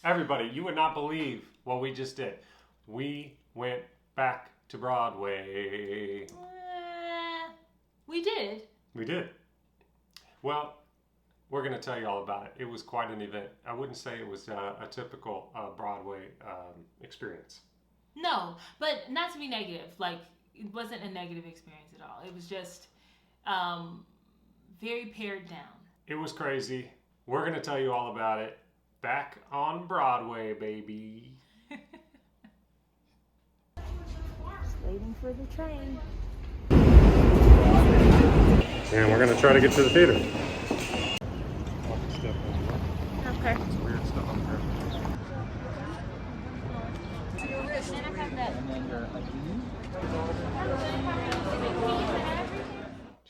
Everybody, you would not believe what we just did. We went back to Broadway. We did. We did. Well, we're going to tell you all about it. It was quite an event. I wouldn't say it was a typical Broadway experience. No, but not to be negative. Like, it wasn't a negative experience at all. It was just very pared down. It was crazy. We're going to tell you all about it. Back on Broadway, baby. Just waiting for the train. And we're going to try to get to the theater. Okay. It's weird stuff on there.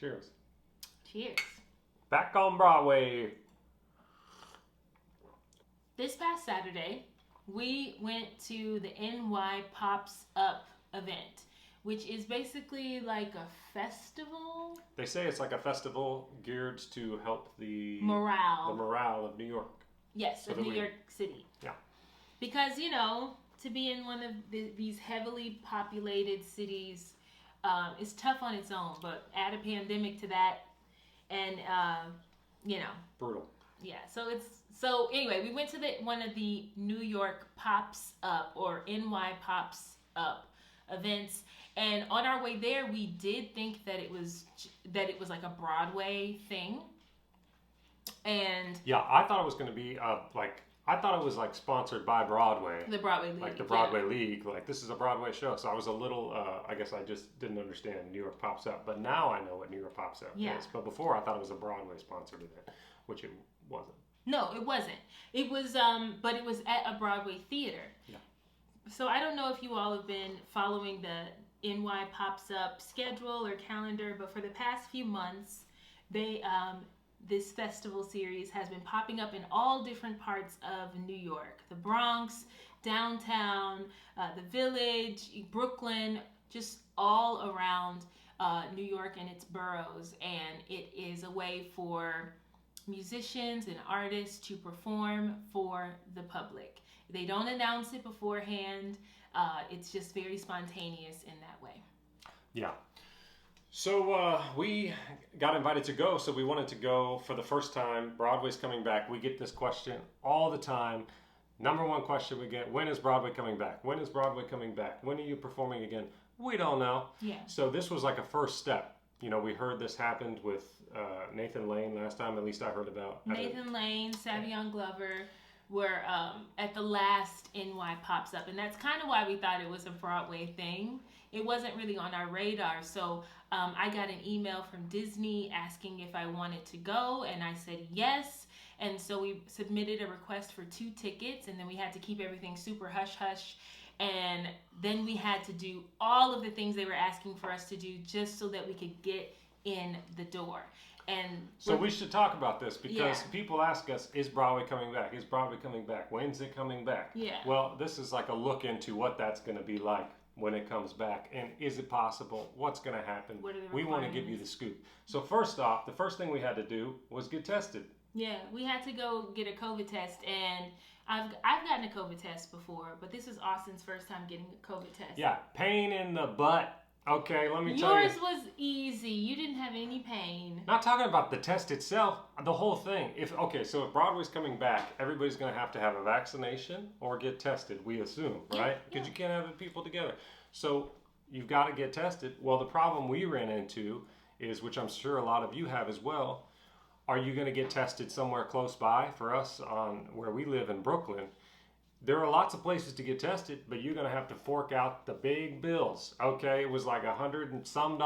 Cheers. Cheers. Back on Broadway. This past Saturday, we went to the NY Pops Up event, which is basically like a festival. They say it's like a festival geared to help the morale of New York. Yes, of New York City. Yeah. Because, you know, to be in one of these heavily populated cities is tough on its own, but add a pandemic to that and, you know. Brutal. Yeah, so anyway, we went to one of the New York Pops Up or NY Pops Up events, and on our way there, we did think that it was like a Broadway thing, and yeah, I thought it was going to be I thought it was like sponsored by Broadway, the Broadway League, like the Broadway League, like this is a Broadway show. So I was a little, I guess I just didn't understand New York Pops Up, but now I know what New York Pops Up is. But before I thought it was a Broadway sponsored event, which it wasn't. No, it wasn't. It was, but it was at a Broadway theater. Yeah. So I don't know if you all have been following the NY Pops Up schedule or calendar, but for the past few months, this festival series has been popping up in all different parts of New York. The Bronx, downtown, the Village, Brooklyn, just all around New York and its boroughs. And it is a way for musicians and artists to perform for the public. They don't announce it beforehand. It's just very spontaneous in that way. Yeah. So we got invited to go, so we wanted to go for the first time. Broadway's coming back. We get this question all the time. Number one question we get, when is Broadway coming back? When is Broadway coming back? When are you performing again? We don't know. Yeah. So this was like a first step. You know, we heard this happened with Nathan Lane last time, at least I heard about. Nathan Lane, Savion Glover were at the last NY Pops Up, and that's kind of why we thought it was a Broadway thing. It wasn't really on our radar, so I got an email from Disney asking if I wanted to go, and I said yes. And so we submitted a request for 2 tickets, and then we had to keep everything super hush-hush. And then we had to do all of the things they were asking for us to do just so that we could get in the door. And so we should talk about this because people ask us, is Broadway coming back? Is Broadway coming back? When's it coming back? Yeah. Well, this is like a look into what that's going to be like when it comes back. And is it possible? What's going to happen? We want to give you the scoop. So first off, the first thing we had to do was get tested. Yeah, we had to go get a COVID test, and I've gotten a COVID test before, but this is Austin's first time getting a COVID test. Yeah, pain in the butt. Okay, let me tell you. Yours was easy. You didn't have any pain. Not talking about the test itself, the whole thing. So if Broadway's coming back, everybody's going to have a vaccination or get tested, we assume, right? Because you can't have the people together. So you've got to get tested. Well, the problem we ran into is, which I'm sure a lot of you have as well, are you going to get tested somewhere close by? For us, on where we live in Brooklyn, there are lots of places to get tested, but you're going to have to fork out the big bills. Okay, it was like $100 and some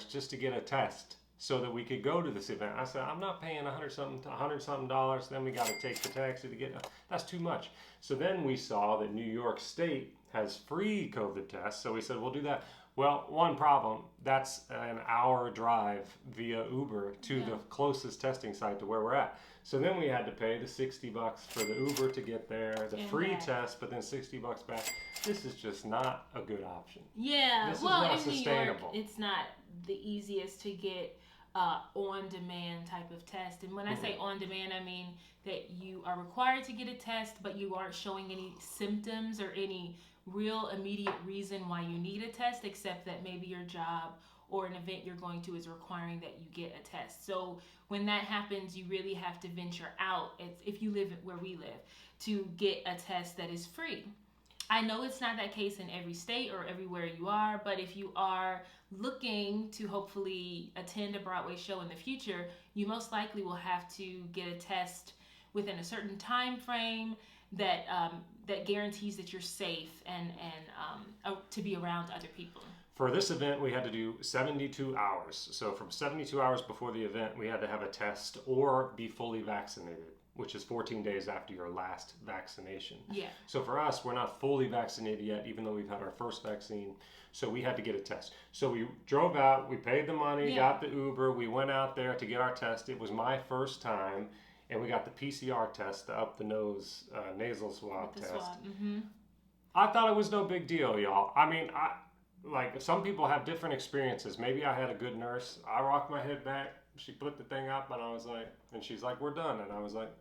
just to get a test so that we could go to this event. I said, I'm not paying $100 something. Then we got to take the taxi to get. That's too much. So then we saw that New York State has free COVID tests. So we said, we'll do that. Well, one problem, that's an hour drive via Uber to the closest testing site to where we're at. So then we had to pay the $60 for the Uber to get there, the free test, but then $60 back. This is just not a good option. Yeah, this is not in sustainable. New York, it's not the easiest to get on-demand type of test. And when I say on-demand, I mean that you are required to get a test, but you aren't showing any symptoms or any real immediate reason why you need a test, except that maybe your job or an event you're going to is requiring that you get a test. So when that happens, you really have to venture out, if you live where we live, to get a test that is free. I know it's not that case in every state or everywhere you are, but if you are looking to hopefully attend a Broadway show in the future, you most likely will have to get a test within a certain time frame that that guarantees that you're safe and to be around other people. For this event, we had to do 72 hours. So from 72 hours before the event, we had to have a test or be fully vaccinated, which is 14 days after your last vaccination. Yeah. So for us, we're not fully vaccinated yet, even though we've had our first vaccine. So we had to get a test. So we drove out, we paid the money, got the Uber, we went out there to get our test. It was my first time, and we got the PCR test, the up the nose nasal swab test. Mm-hmm. I thought it was no big deal, y'all. I mean, like some people have different experiences. Maybe I had a good nurse. I rocked my head back. She put the thing up, and I was like, and she's like, "We're done." And I was like,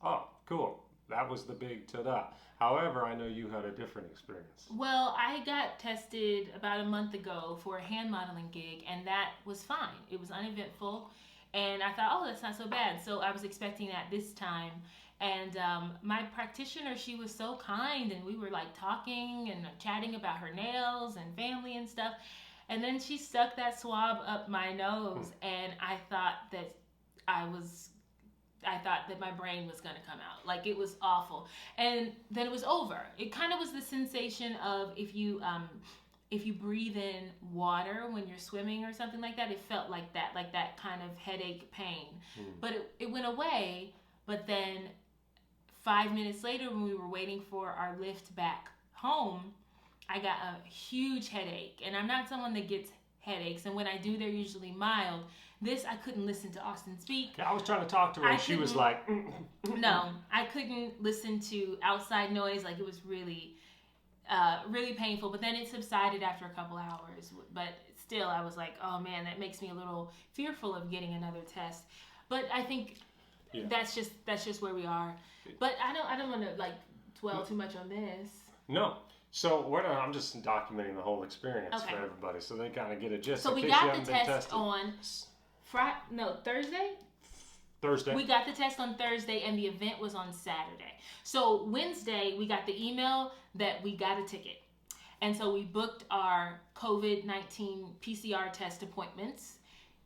"Oh, cool." That was the big ta-da. However, I know you had a different experience. Well, I got tested about a month ago for a hand modeling gig, and that was fine. It was uneventful, and I thought, oh, that's not so bad. So I was expecting that this time. And my practitioner, she was so kind, and we were like talking and chatting about her nails and family and stuff. And then she stuck that swab up my nose, and I thought that my brain was going to come out. Like, it was awful. And then it was over. It kind of was the sensation of if you breathe in water when you're swimming or something like that, it felt like that kind of headache pain. But it went away. But then 5 minutes later, when we were waiting for our lift back home, I got a huge headache. And I'm not someone that gets headaches, and when I do, they're usually mild. This, I couldn't listen to Austin speak. I was trying to talk to her, and she was like... No, I couldn't listen to outside noise. Like, it was really, really painful. But then it subsided after a couple hours. But still, I was like, oh man, that makes me a little fearful of getting another test. But I think that's just where we are. But I don't want to like dwell too much on this. No. So I'm just documenting the whole experience for everybody, so they kind of get a gist. So we got the test on Thursday. Thursday. We got the test on Thursday, and the event was on Saturday. So Wednesday, we got the email that we got a ticket, and so we booked our COVID-19 PCR test appointments.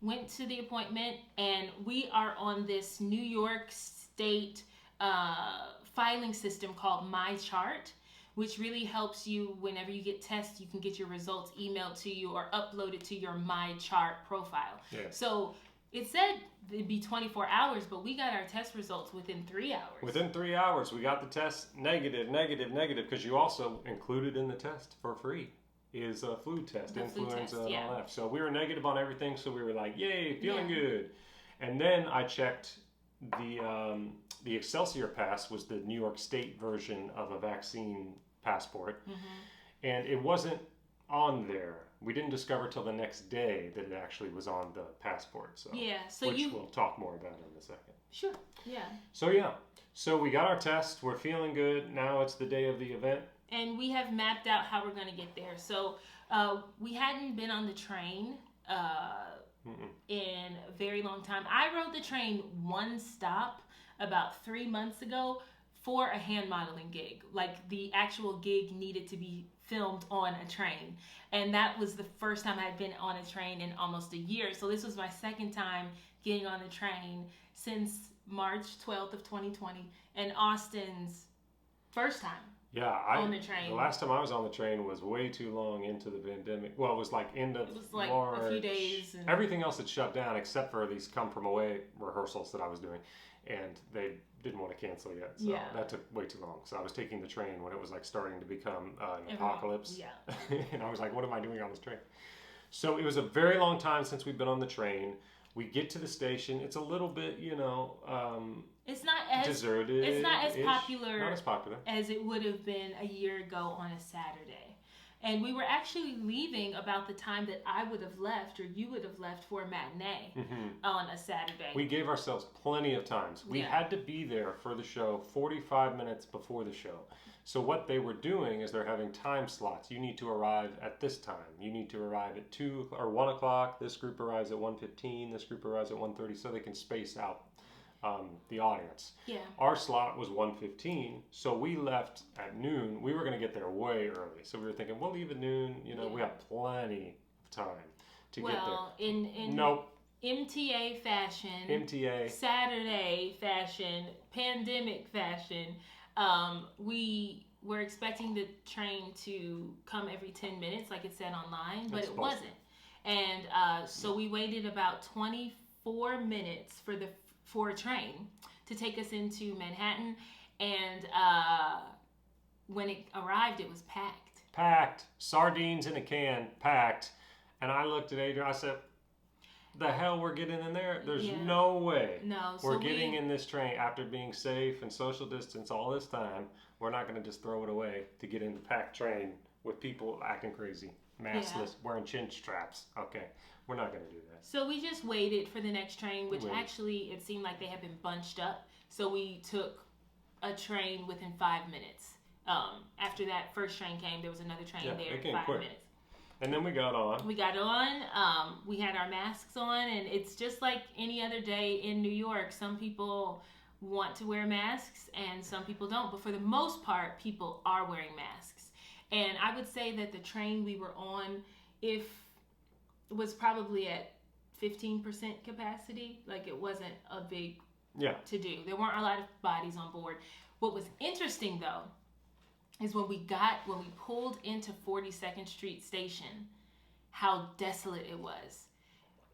Went to the appointment, and we are on this New York State filing system called MyChart, which really helps you whenever you get tests, you can get your results emailed to you or uploaded to your MyChart profile. Yeah. So it said it'd be 24 hours, but we got our test results within 3 hours. Within 3 hours, we got the test negative, because you also included in the test for free is a flu test, influenza and all that. So we were negative on everything, so we were like, yay, feeling good. And then I checked the Excelsior Pass was the New York State version of a vaccine passport, and it wasn't on there. We didn't discover till the next day that it actually was on the passport. So which we'll talk more about in a second. Sure. Yeah. So we got our test. We're feeling good. Now it's the day of the event, and we have mapped out how we're going to get there. So we hadn't been on the train in a very long time. I rode the train one stop about 3 months ago for a hand modeling gig. Like, the actual gig needed to be filmed on a train, and that was the first time I had been on a train in almost a year. So this was my second time getting on a train since March 12th of 2020, and Austin's first time on the train. The last time I was on the train was way too long into the pandemic. Well, it was like end of March. A few days. And everything else had shut down except for these come from away rehearsals that I was doing, and they didn't want to cancel yet. So that took way too long. So I was taking the train when it was like starting to become an apocalypse. Yeah. And I was like, what am I doing on this train? So it was a very long time since we've been on the train. We get to the station. It's a little bit, it's not as deserted. It's not as popular Not as popular as it would have been a year ago on a Saturday. And we were actually leaving about the time that I would have left or you would have left for a matinee on a Saturday. We gave ourselves plenty of times. We had to be there for the show 45 minutes before the show. So what they were doing is they're having time slots. You need to arrive at this time. You need to arrive at 2 or 1 o'clock. This group arrives at 1:15. This group arrives at 1:30, so they can space out the audience. Yeah. Our slot was 1:15, so we left at noon. We were going to get there way early, so we were thinking we'll leave at noon. You know, we have plenty of time to get there. Well, in nope. MTA fashion, Saturday fashion, pandemic fashion, we were expecting the train to come every 10 minutes, like it said online, but it wasn't. And so we waited about 24 minutes for a train to take us into Manhattan. And when it arrived, it was packed. Packed. Sardines in a can, packed. And I looked at Adrienne, I said, the hell we're getting in there? There's no way we're getting in this train after being safe and social distance all this time. We're not going to just throw it away to get in the packed train with people acting crazy, maskless, wearing chin straps. Okay, we're not going to do that. So we just waited for the next train, which actually it seemed like they had been bunched up. So we took a train within 5 minutes. After that first train came, there was another train there in 5 minutes. And then we got on. We got on. We had our masks on, and it's just like any other day in New York. Some people want to wear masks, and some people don't. But for the most part, people are wearing masks. And I would say that the train we were on, if it was probably at 15% capacity, like it wasn't a big to do. There weren't a lot of bodies on board. What was interesting though is when we pulled into 42nd Street Station, how desolate it was.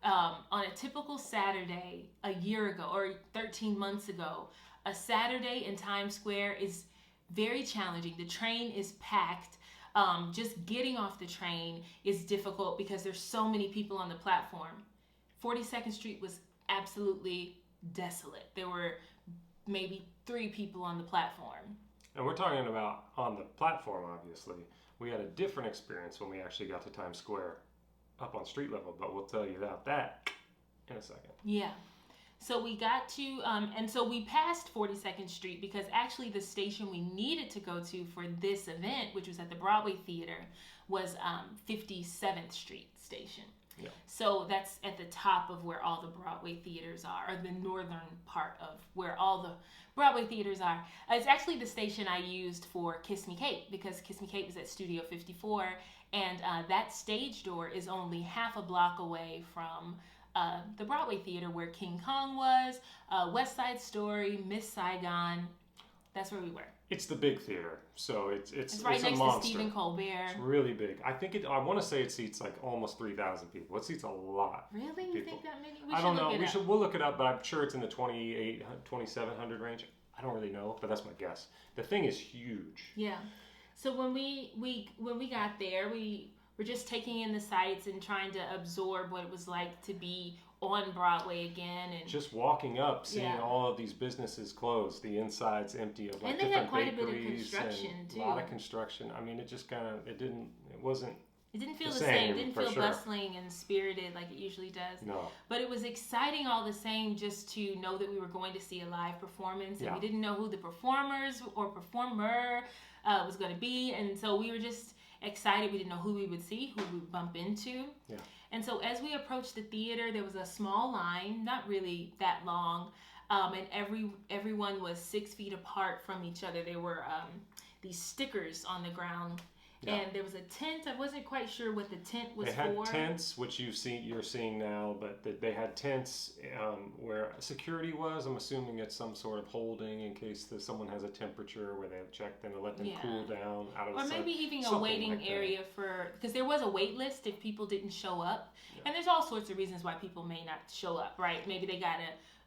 On a typical Saturday a year ago or 13 months ago, a Saturday in Times Square is very challenging. The train is packed. Just getting off the train is difficult because there's so many people on the platform. 42nd Street was absolutely desolate. There were maybe 3 people on the platform. And we're talking about on the platform, obviously. We had a different experience when we actually got to Times Square up on street level, but we'll tell you about that in a second. Yeah. So we got to, and so we passed 42nd Street because actually the station we needed to go to for this event, which was at the Broadway Theatre, was 57th Street Station. Yeah. So that's at the top of where all the Broadway theaters are, or the northern part of where all the Broadway theaters are. It's actually the station I used for Kiss Me Kate, because Kiss Me Kate was at Studio 54, and that stage door is only half a block away from the Broadway Theater where King Kong was, West Side Story, Miss Saigon. That's where we were. It's the big theater, so it's right next a monster. To Stephen Colbert. It's really big. I want to say it seats like almost 3,000 people. It seats a lot. Really? You think that many? I don't know. We'll look it up, but I'm sure it's in the 2,700 range. I don't really know, but that's my guess. The thing is huge. Yeah. So when we got there, we were just taking in the sights and trying to absorb what it was like to be on Broadway again, and just walking up, seeing all of these businesses closed, the insides empty of like and they different had quite bakeries a bit of construction and too. A lot of construction. I mean, it just kind of it didn't feel the same. It didn't feel bustling and spirited like it usually does. No. But it was exciting all the same just to know that we were going to see a live performance, and we didn't know who the performers or performer was going to be, and so we were just excited. We didn't know who we would see, who we would bump into. Yeah. And so as we approached the theater, there was a small line, not really that long, and everyone was 6 feet apart from each other. There were these stickers on the ground, and there was a tent. I wasn't quite sure what the tent was for. They had tents, which you're seeing now, but they had tents where security was. I'm assuming it's some sort of holding in case someone has a temperature where they have checked them to let them cool down out of the sun. Or maybe even a waiting area because there was a wait list if people didn't show up. Yeah. And there's all sorts of reasons why people may not show up, right? Maybe they got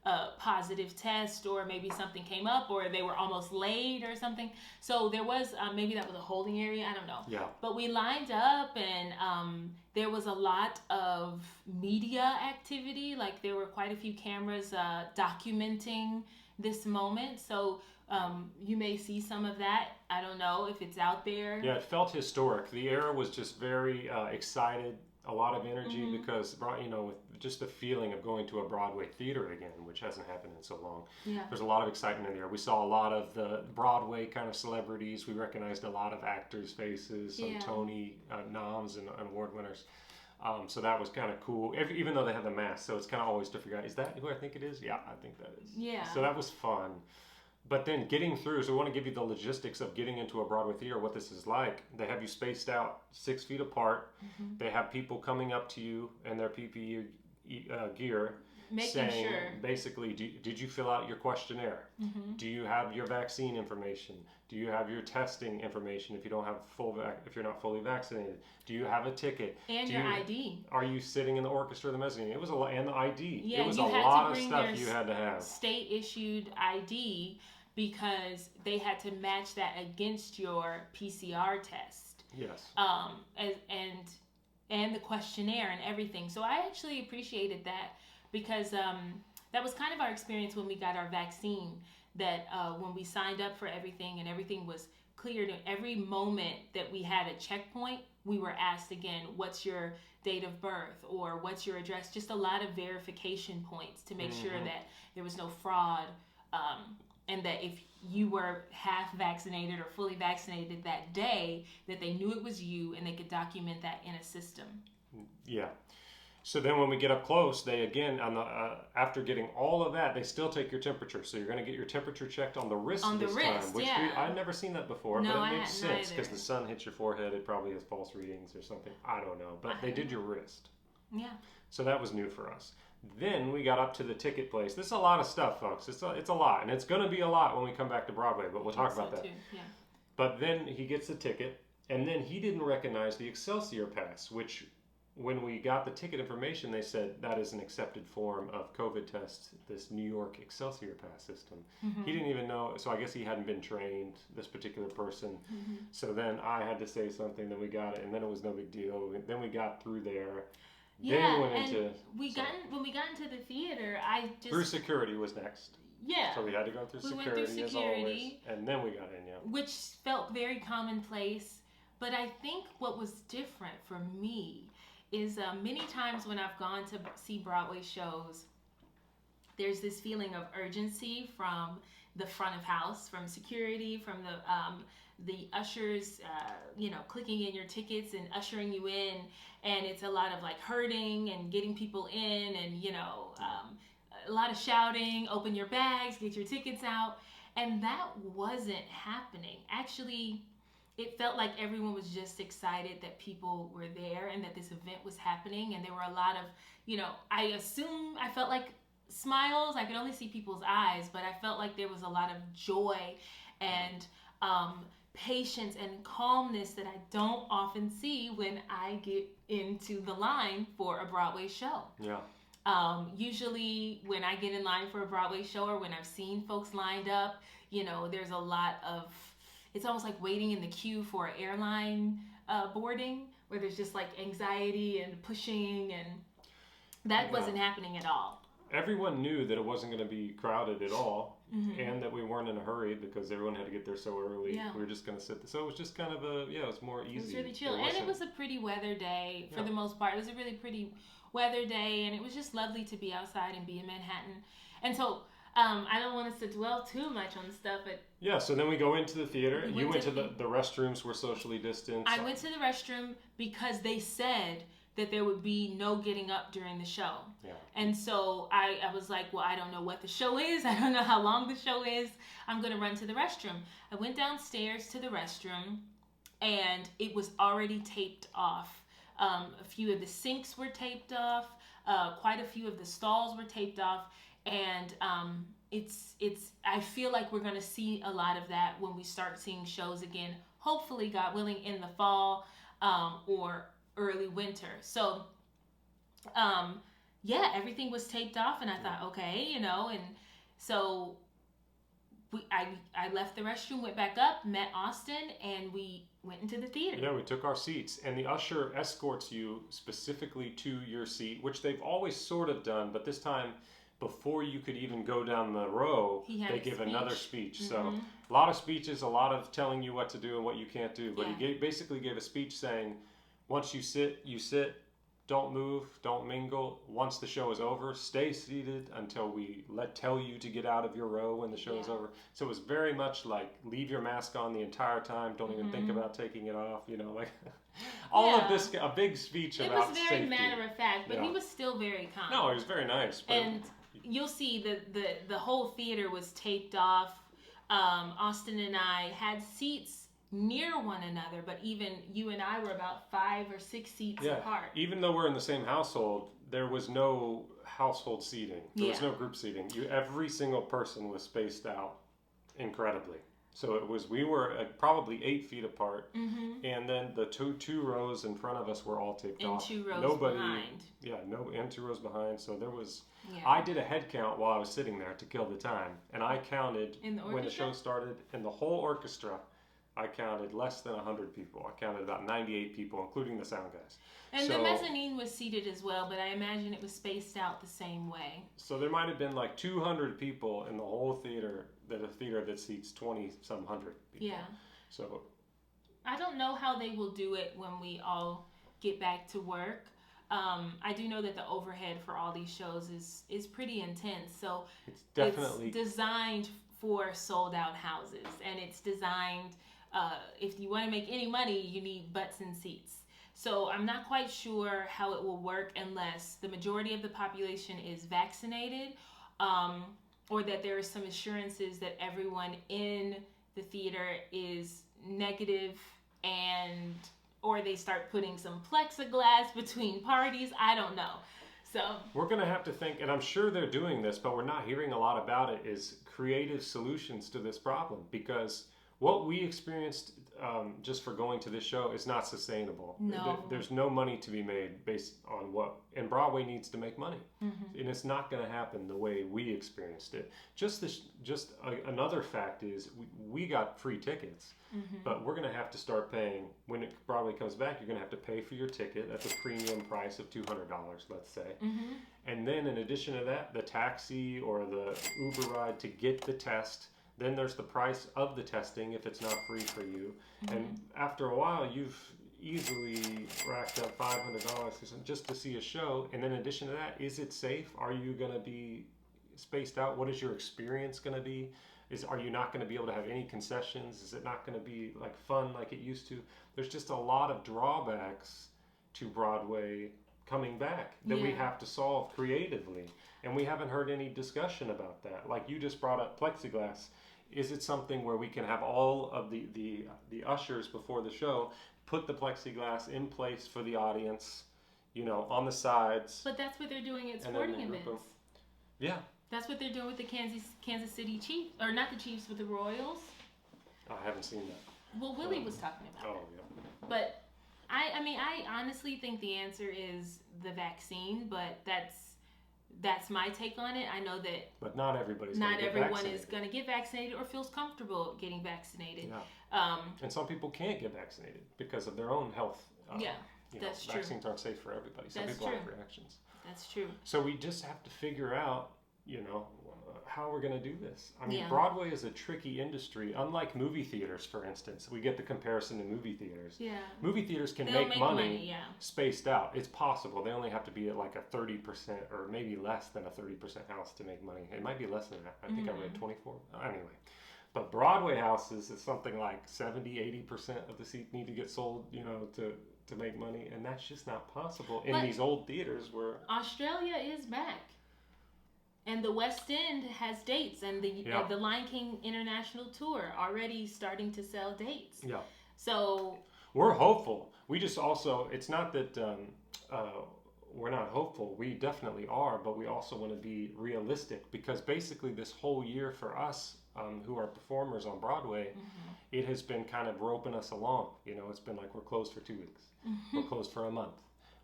a positive test, or maybe something came up, or they were almost late or something. So there was maybe that was a holding area. I don't know. Yeah. But we lined up, and there was a lot of media activity. Like there were quite a few cameras documenting this moment. So You may see some of that. I don't know if it's out there. Yeah, it felt historic. The air was just very excited, a lot of energy because, with just the feeling of going to a Broadway theater again, which hasn't happened in so long. Yeah. There's a lot of excitement in the air. We saw a lot of the Broadway kind of celebrities. We recognized a lot of actors' faces, some Tony noms and award winners. So that was kind of cool, even though they had the mask. So it's kind of always to figure out, is that who I think it is? Yeah, I think that is. Yeah. So that was fun. But then getting through, so we want to give you the logistics of getting into a Broadway theater, what this is like. They have you spaced out 6 feet apart. They have people coming up to you in their PPE gear saying, basically, did you fill out your questionnaire? Do you have your vaccine information? Do you have your testing information if you don't have if you're not fully vaccinated? Do you have a ticket? And your ID. Are you sitting in the orchestra or the mezzanine? It was a lot, and the ID. Yeah, it was a lot of stuff you had to have. State issued ID, because they had to match that against your PCR test. Yes. And the questionnaire and everything. So I actually appreciated that, because that was kind of our experience when we got our vaccine, that when we signed up for everything and everything was cleared, and every moment that we had a checkpoint, we were asked again, what's your date of birth, or what's your address? Just a lot of verification points to make sure that there was no fraud, and that if you were half vaccinated or fully vaccinated that day, that they knew it was you and they could document that in a system. Yeah. So then when we get up close, they again, after getting all of that, they still take your temperature. So you're going to get your temperature checked on the wrist time. Which I'd never seen that before, but it makes sense because the sun hits your forehead. It probably has false readings or something. I don't know. But they did your wrist. Yeah. So that was new for us. Then we got up to the ticket place. This is a lot of stuff, folks. It's a lot. And it's going to be a lot when we come back to Broadway, but we'll talk about that. Too. Yeah. But then he gets the ticket, and then he didn't recognize the Excelsior Pass, which when we got the ticket information, they said that is an accepted form of COVID test, this New York Excelsior Pass system. He didn't even know, so I guess he hadn't been trained, this particular person. So then I had to say something, then we got it, and then it was no big deal. Then we got through there. Yeah, when we got into the theater, through security was next. Yeah. So we had to go through security as always, and then we got in, which felt very commonplace. But I think what was different for me is many times when I've gone to see Broadway shows, there's this feeling of urgency from the front of house, from security, from the ushers, clicking in your tickets and ushering you in, and it's a lot of like herding and getting people in, and a lot of shouting, open your bags, get your tickets out, and that wasn't happening. Actually, it felt like everyone was just excited that people were there and that this event was happening, and there were a lot of, I felt like smiles. I could only see people's eyes, but I felt like there was a lot of joy and patience and calmness that I don't often see when I get into the line for a Broadway show. Yeah. Usually when I get in line for a Broadway show, or when I've seen folks lined up, there's a lot of, it's almost like waiting in the queue for airline boarding, where there's just like anxiety and pushing, and that wasn't happening at all. Everyone knew that it wasn't going to be crowded at all, and that we weren't in a hurry because everyone had to get there so early. Yeah. We were just going to sit there. So it was just kind of it was more easy. It was really chill. And it was a pretty weather day for the most part. It was a really pretty weather day, and it was just lovely to be outside and be in Manhattan. And so I don't want us to dwell too much on the stuff, but yeah. So then we go into the theater. You went to the restrooms were socially distanced. I went to the restroom because they said that there would be no getting up during the show. Yeah. And so I was like, well, I don't know what the show is. I don't know how long the show is. I'm going to run to the restroom. I went downstairs to the restroom, and it was already taped off. A few of the sinks were taped off. Quite a few of the stalls were taped off. And I feel like we're going to see a lot of that when we start seeing shows again, hopefully, God willing, in the fall or early winter. So everything was taped off, and I thought, okay, and so I left the restroom, went back up, met Austin, and we went into the theater. Yeah, we took our seats, and the usher escorts you specifically to your seat, which they've always sort of done, but this time before you could even go down the row, they give another speech. Mm-hmm. So a lot of speeches, a lot of telling you what to do and what you can't do. But he basically gave a speech saying, once you sit, don't move, don't mingle. Once the show is over, stay seated until we tell you to get out of your row when the show is over. So it was very much like, leave your mask on the entire time. Don't even think about taking it off. You know, like all of this, a big speech about safety. It was very matter of fact, but he was still very calm. No, he was very nice. But and you'll see the whole theater was taped off. Austin and I had seats near one another, but even you and I were about 5 or 6 seats apart. Even though we're in the same household, there was no household seating. There was no group seating. Every single person was spaced out incredibly. So we were probably 8 feet apart, and then the two rows in front of us were all taped off. And 2 rows behind. Yeah, and 2 rows behind. So there was. Yeah. I did a head count while I was sitting there to kill the time, and I counted when the show started, and the whole orchestra. I counted less than 100 people. I counted about 98 people, including the sound guys. And the mezzanine was seated as well, but I imagine it was spaced out the same way. So there might have been like 200 people in the whole theater, a theater that seats 20-some hundred people. Yeah. So I don't know how they will do it when we all get back to work. I do know that the overhead for all these shows is pretty intense. So it's definitely designed for sold out houses, and it's designed. If you want to make any money, you need butts and seats. So I'm not quite sure how it will work unless the majority of the population is vaccinated, or that there are some assurances that everyone in the theater is negative, or they start putting some plexiglass between parties. I don't know. So we're going to have to think, and I'm sure they're doing this, but we're not hearing a lot about it, is creative solutions to this problem, because what we experienced just for going to this show is not sustainable. No. There's no money to be made based on and Broadway needs to make money. Mm-hmm. And it's not going to happen the way we experienced it. Another fact is we got free tickets, but we're going to have to start paying, when Broadway comes back, you're going to have to pay for your ticket. That's a premium price of $200, let's say. Mm-hmm. And then in addition to that, the taxi or the Uber ride to get the test. Then there's the price of the testing if it's not free for you. Mm-hmm. And after a while, you've easily racked up $500 just to see a show. And then in addition to that, is it safe? Are you going to be spaced out? What is your experience going to be? Are you not going to be able to have any concessions? Is it not going to be like fun like it used to? There's just a lot of drawbacks to Broadway coming back that we have to solve creatively. And we haven't heard any discussion about that. Like you just brought up plexiglass. Is it something where we can have all of the ushers before the show put the plexiglass in place for the audience, on the sides? But that's what they're doing at sporting events. Yeah. That's what they're doing with the Kansas City Chiefs, or not the Chiefs, with the Royals. I haven't seen that. Well, Willie was talking about it. Oh, yeah. But I honestly think the answer is the vaccine, but that's my take on it. I know that but not everyone is going to get vaccinated or feels comfortable getting vaccinated. Yeah. And some people can't get vaccinated because of their own health. That's true. Vaccines aren't safe for everybody. Some people have reactions. That's true. So we just have to figure out, how we're going to do this. I mean, Broadway is a tricky industry. Unlike movie theaters, for instance, we get the comparison to movie theaters. Yeah. Movie theaters can make money spaced out. It's possible. They only have to be at like a 30% or maybe less than a 30% house to make money. It might be less than that. I think I read 24. Anyway. But Broadway houses is something like 70, 80% of the seats need to get sold, to make money. And that's just not possible in these old theaters where... Australia is back. And the West End has dates, and the Lion King International Tour already starting to sell dates. Yeah. So we're hopeful. We just also, it's not that we're not hopeful. We definitely are, but we also want to be realistic, because basically this whole year for us, who are performers on Broadway, it has been kind of roping us along. It's been like we're closed for 2 weeks. We're closed for a month.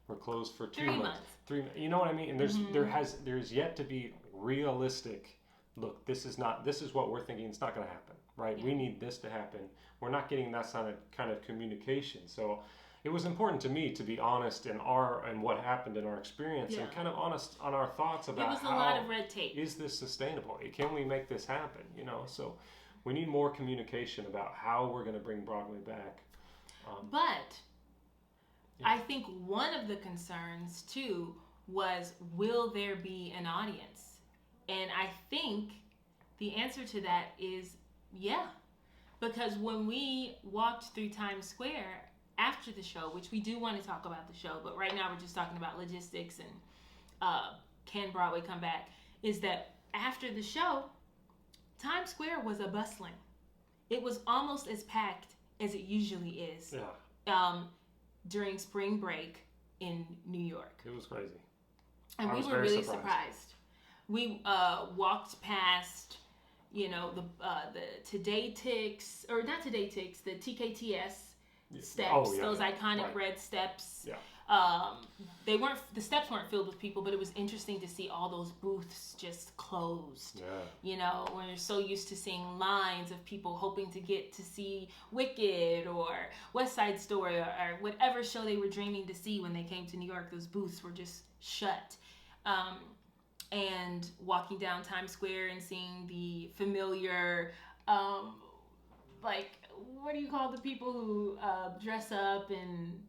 We're closed for 2 months. 3 months. You know what I mean? And there's yet to be realistic. Look, this is what we're thinking. It's not going to happen, right? Yeah. We need this to happen. We're not getting that kind of communication. So it was important to me to be honest in what happened in our experience, and kind of honest on our thoughts about it was a lot of red tape. Is this sustainable? Can we make this happen? So we need more communication about how we're going to bring Broadway back. But I think one of the concerns too was, will there be an audience? And I think the answer to that is yeah. Because when we walked through Times Square after the show, which we do want to talk about the show, but right now we're just talking about logistics and can Broadway come back, is that after the show, Times Square was a bustling. It was almost as packed as it usually is during spring break in New York. It was crazy. And we were really surprised. We walked past, the Today Ticks, or not Today Ticks, the TKTS steps, those iconic red steps. Yeah. The steps weren't filled with people, but it was interesting to see all those booths just closed. Yeah. We're so used to seeing lines of people hoping to get to see Wicked or West Side Story or whatever show they were dreaming to see when they came to New York. Those booths were just shut. And walking down Times Square and seeing the familiar, what do you call the people who dress up and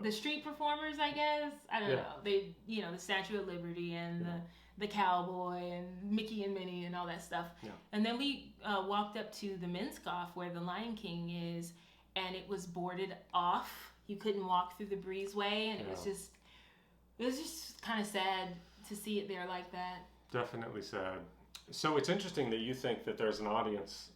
the street performers, I guess? I don't know. They, the Statue of Liberty and the cowboy and Mickey and Minnie and all that stuff. Yeah. And then we walked up to the Minskoff where the Lion King is, and it was boarded off. You couldn't walk through the breezeway, and it was just kind of sad to see it there like that. Definitely sad. So it's interesting that you think that there's an audience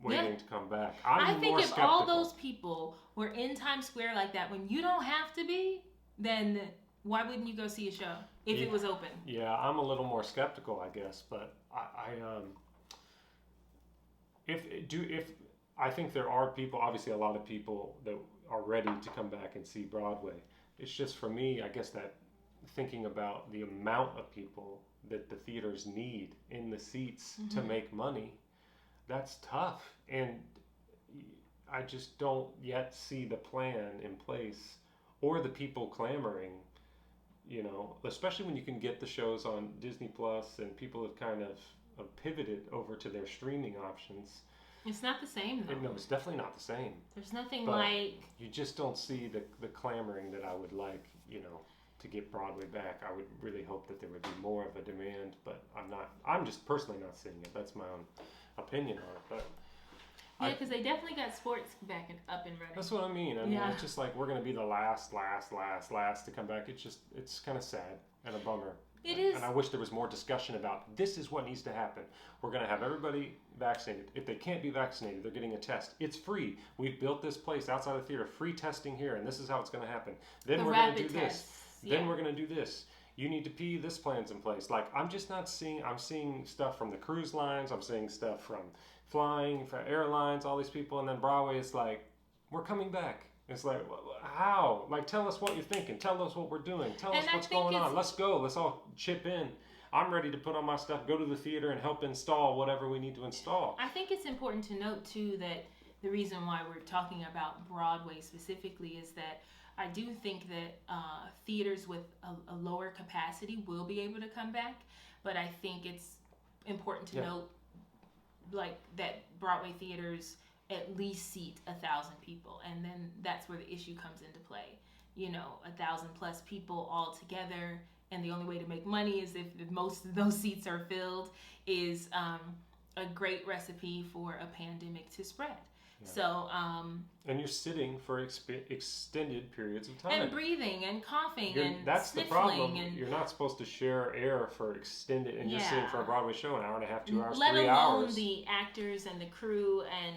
waiting to come back. I think if all those people were in Times Square like that when you don't have to be, then why wouldn't you go see a show if it was open? Yeah, I'm a little more skeptical, I guess, but I think there are people, obviously a lot of people that are ready to come back and see Broadway. It's just for me, I guess, that thinking about the amount of people that the theaters need in the seats to make money, that's tough. And I just don't yet see the plan in place or the people clamoring, especially when you can get the shows on Disney Plus and people have kind of pivoted over to their streaming options. It's not the same, though. No, it's definitely not the same. There's nothing like... You just don't see the clamoring that I would like, to get Broadway back. I would really hope that there would be more of a demand, but I'm just personally not seeing it. That's my own opinion on it. But yeah, because they definitely got sports back up and running. That's what I mean. It's just like we're going to be the last to come back. It's kind of sad and a bummer. It is. And I wish there was more discussion about this is what needs to happen. We're going to have everybody vaccinated. If they can't be vaccinated, they're getting a test. It's free. We've built this place outside the theater, free testing here, and this is how it's going to happen. Then we're going to do this. Then we're going to do this. You need to pee, this plan's in place. Like, I'm just not seeing, I'm seeing stuff from the cruise lines, I'm seeing stuff from flying, from airlines, all these people, and then Broadway is like, we're coming back. It's like, how? Like, tell us what you're thinking. Tell us what we're doing. Tell us what's going on. Let's go. Let's all chip in. I'm ready to put on my stuff, go to the theater, and help install whatever we need to install. I think it's important to note, too, that the reason why we're talking about Broadway specifically is that I do think that theaters with a lower capacity will be able to come back, but I think it's important to note, like, that Broadway theaters at least seat 1,000 people, and then that's where the issue comes into play. 1,000 plus people all together, and the only way to make money is if most of those seats are filled, is a great recipe for a pandemic to spread. Yeah. So, and you're sitting for extended periods of time. And breathing and coughing and that's sniffling. The problem. And you're not supposed to share air for extended, and you're sitting for a Broadway show an hour and a half, 2 hours, 3 hours. Let alone the actors and the crew and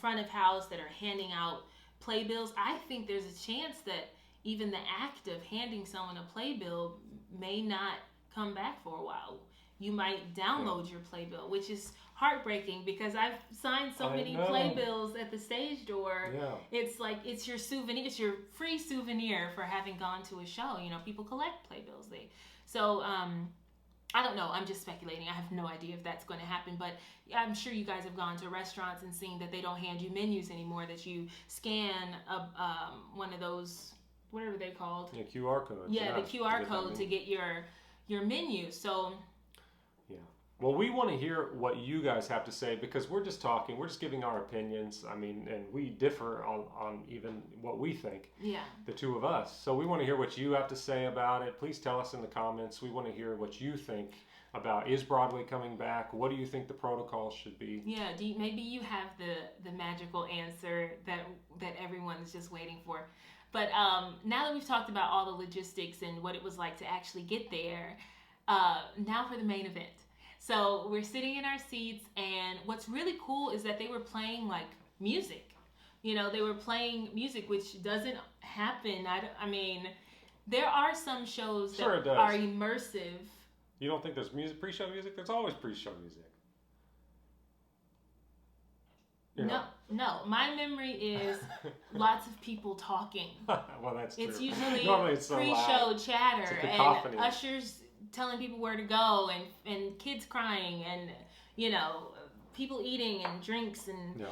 front of house that are handing out playbills. I think there's a chance that even the act of handing someone a playbill may not come back for a while. You might download your playbill, which is heartbreaking because I've signed so many playbills at the stage door. Yeah. It's like it's your souvenir, it's your free souvenir for having gone to a show. People collect playbills. I don't know. I'm just speculating. I have no idea if that's going to happen, but I'm sure you guys have gone to restaurants and seen that they don't hand you menus anymore. That you scan one of those, whatever they're called. Yeah, QR codes. Yeah, the QR code to get your menu. So. Yeah. Well, we want to hear what you guys have to say because we're just talking. We're just giving our opinions. I mean, and we differ on even what we think. Yeah. The two of us. So we want to hear what you have to say about it. Please tell us in the comments. We want to hear what you think about, is Broadway coming back? What do you think the protocol should be? Yeah. Maybe you have the magical answer that everyone's just waiting for. But now that we've talked about all the logistics and what it was like to actually get there, now for the main event. So we're sitting in our seats, and what's really cool is that they were playing like music. You know, they were playing music, which doesn't happen. I mean, there are some shows that are immersive. You don't think there's pre-show music? There's always pre-show music. No. My memory is lots of people talking. Well, that's true. It's usually it's so pre-show loud. chatter And ushers telling people where to go, and kids crying, and people eating and drinks, and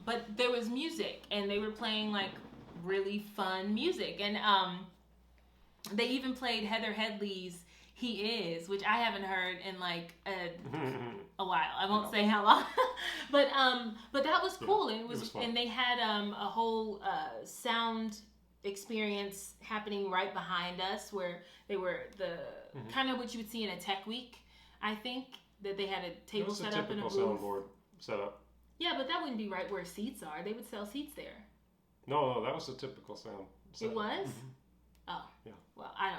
but there was music, and they were playing like really fun music, and they even played Heather Headley's "He Is," which I haven't heard in like a while. I won't say how long, but that was cool, and it was fun. And they had a whole sound experience happening right behind us, where they were the kind of what you would see in a tech week. I think that they had a table set up in a booth. Soundboard set up. Yeah, but that wouldn't be right where seats are. They would sell seats there. No, that was a typical sound setup. It was? Mm-hmm. Oh. Yeah. Well, I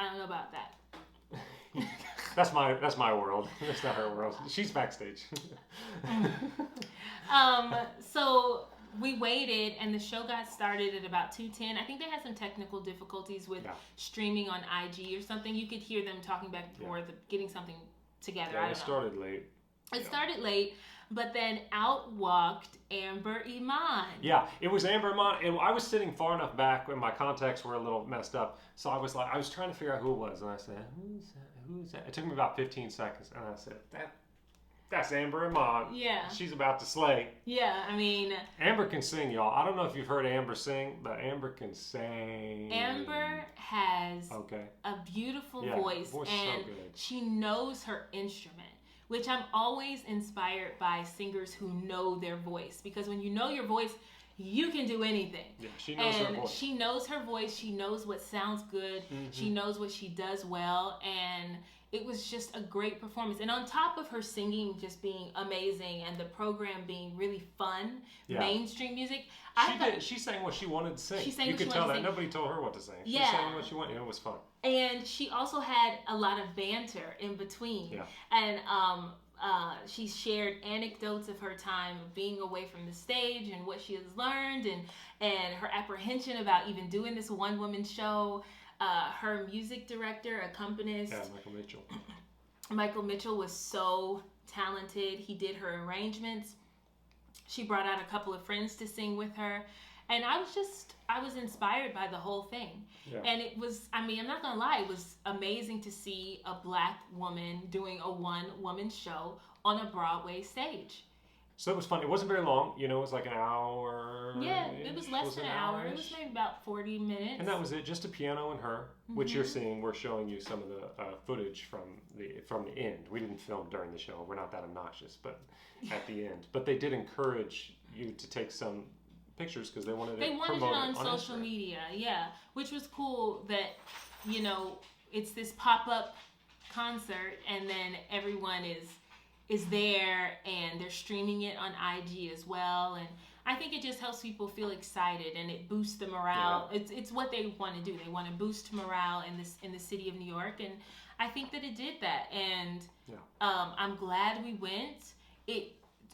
don't know about that. That's my world. That's not her world. She's backstage. So we waited, and the show got started at about 2:10. I think they had some technical difficulties with streaming on IG or something. You could hear them talking back and forth, getting something together. Yeah, it started late. It started late, but then out walked Amber Iman. Yeah, it was Amber Iman, and I was sitting far enough back when my contacts were a little messed up. So I was trying to figure out who it was, and I said, "Who's that?" It took me about 15 seconds, and I said, That's Amber Iman. Yeah. She's about to slay. Yeah, I mean... Amber can sing, y'all. I don't know if you've heard Amber sing, but Amber can sing. Amber has a beautiful voice, and so good. She knows her instrument, which I'm always inspired by singers who know their voice, because when you know your voice, you can do anything. Yeah, she knows her voice. She knows her voice. She knows what sounds good. Mm-hmm. She knows what she does well, and... It was just a great performance. And on top of her singing just being amazing and the program being really fun, mainstream music. She sang what she wanted to sing. She sang you what could she tell wanted that. to sing. Nobody told her what to sing. Yeah. She sang what she wanted. It was fun. And she also had a lot of banter in between. Yeah. And she shared anecdotes of her time of being away from the stage and what she has learned and her apprehension about even doing this one-woman show. Her music director, accompanist. Yeah, Michael Mitchell. Michael Mitchell was so talented. He did her arrangements. She brought out a couple of friends to sing with her. And I was inspired by the whole thing. Yeah. And it was, I'm not going to lie, it was amazing to see a Black woman doing a one-woman show on a Broadway stage. So it was fun. It wasn't very long. It was like an hour. Yeah, it was less than an hour. It was maybe about 40 minutes. And that was it. Just a piano and her, which you're seeing. We're showing you some of the footage from the end. We didn't film during the show. We're not that obnoxious, but at the end. But they did encourage you to take some pictures because they wanted it on social media. Yeah, which was cool that, it's this pop-up concert and then everyone is there and they're streaming it on IG as well, and I think it just helps people feel excited and it boosts the morale. Yeah. It's what they want to do. They want to boost morale in the city of New York, and I think that it did that. And I'm glad we went.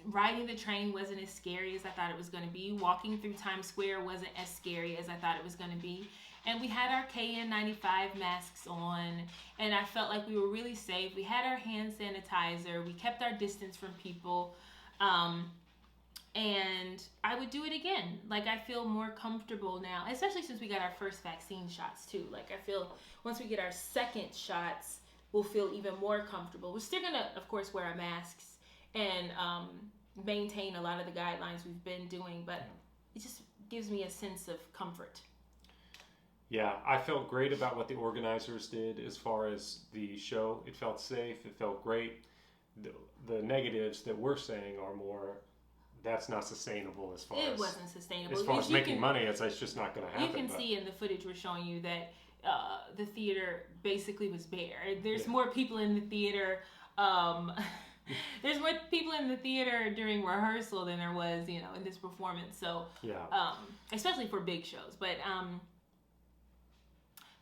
Riding the train wasn't as scary as I thought it was going to be. Walking through Times Square wasn't as scary as I thought it was going to be. And we had our KN95 masks on, and I felt like we were really safe. We had our hand sanitizer. We kept our distance from people. And I would do it again. Like, I feel more comfortable now, especially since we got our first vaccine shots, too. Like, I feel once we get our second shots, will feel even more comfortable. We're still gonna, of course, wear our masks and maintain a lot of the guidelines we've been doing, but it just gives me a sense of comfort. Yeah, I felt great about what the organizers did as far as the show. It felt safe. It felt great. The negatives that we're saying are more, that's not sustainable as far as... It wasn't sustainable. As far as making money, it's just not going to happen. You can see in the footage we're showing you that the theater basically was bare. There's more people in the theater... there's more people in the theater during rehearsal than there was, in this performance. So, especially for big shows. But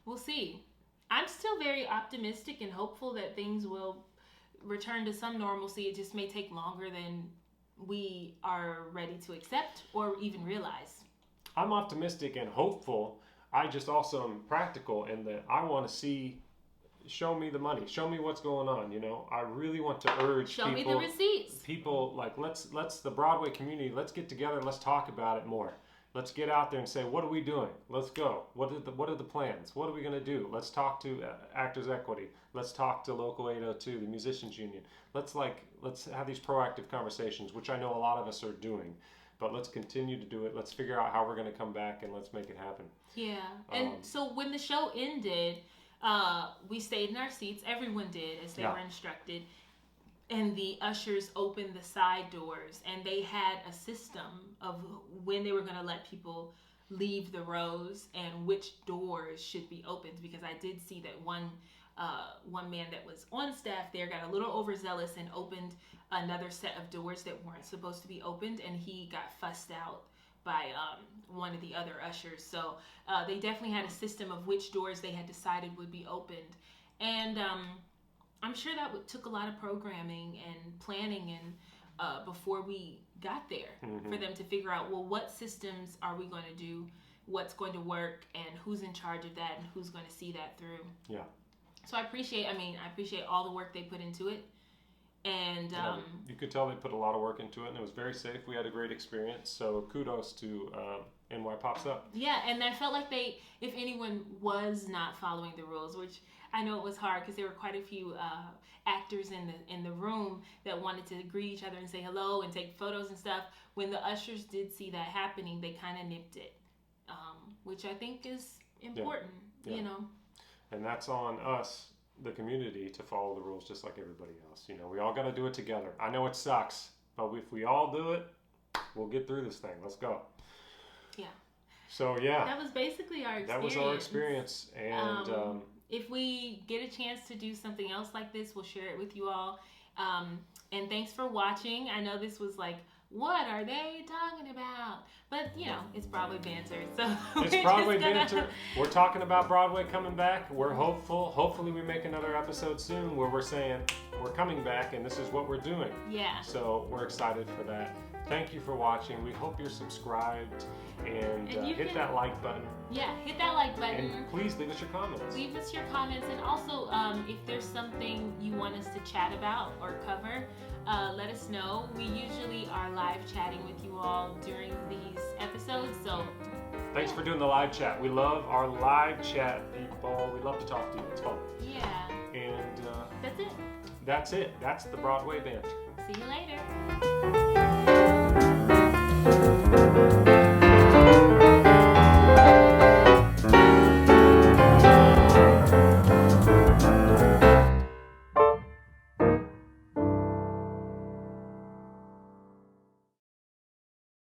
we'll see. I'm still very optimistic and hopeful that things will return to some normalcy. It just may take longer than we are ready to accept or even realize. I'm optimistic and hopeful. I just also am practical in that I want to see... Show me the money. Show me what's going on. I really want to urge Show me the receipts. People let's the Broadway community. Let's get together. Let's talk about it more. Let's get out there and say, what are we doing? Let's go. What are the plans? What are we going to do? Let's talk to Actors Equity. Let's talk to Local 802, the Musicians Union. Let's have these proactive conversations, which I know a lot of us are doing. But let's continue to do it. Let's figure out how we're going to come back and let's make it happen. Yeah. And so when the show ended, we stayed in our seats. Everyone did, as they were instructed. And the ushers opened the side doors, and they had a system of when they were going to let people leave the rows and which doors should be opened. Because I did see that one man that was on staff there got a little overzealous and opened another set of doors that weren't supposed to be opened, and he got fussed out by one of the other ushers. So they definitely had a system of which doors they had decided would be opened. And I'm sure that took a lot of programming and planning and before we got there for them to figure out, well, what systems are we going to do, what's going to work, and who's in charge of that, and who's going to see that through. Yeah. So I appreciate all the work they put into it. And you could tell they put a lot of work into it, and it was very safe. We had a great experience, so kudos to NY Pops Up. Yeah, and I felt like if anyone was not following the rules, which I know it was hard because there were quite a few actors in the room that wanted to greet each other and say hello and take photos and stuff. When the ushers did see that happening, they kind of nipped it, which I think is important, And that's on us, the community, to follow the rules just like everybody else. We all got to do it together. I know it sucks, but if we all do it, we'll get through this thing. Let's go. Yeah. So yeah, that was basically our experience. That was our experience, and if we get a chance to do something else like this, we'll share it with you all. And thanks for watching. I know this was like, what are they talking about? But, it's Broadway Banter. So it's Broadway Banter. We're talking about Broadway coming back. We're hopeful. Hopefully we make another episode soon where we're saying we're coming back and this is what we're doing. Yeah. So we're excited for that. Thank you for watching. We hope you're subscribed and hit that like button. Yeah, hit that like button. And please leave us your comments. Leave us your comments. And also, if there's something you want us to chat about or cover, let us know. We usually are live chatting with you all during these episodes. So thanks for doing the live chat. We love our live chat, people. We love to talk to you. It's fun. Yeah. And that's it. That's it. That's the Broadway Banter. See you later.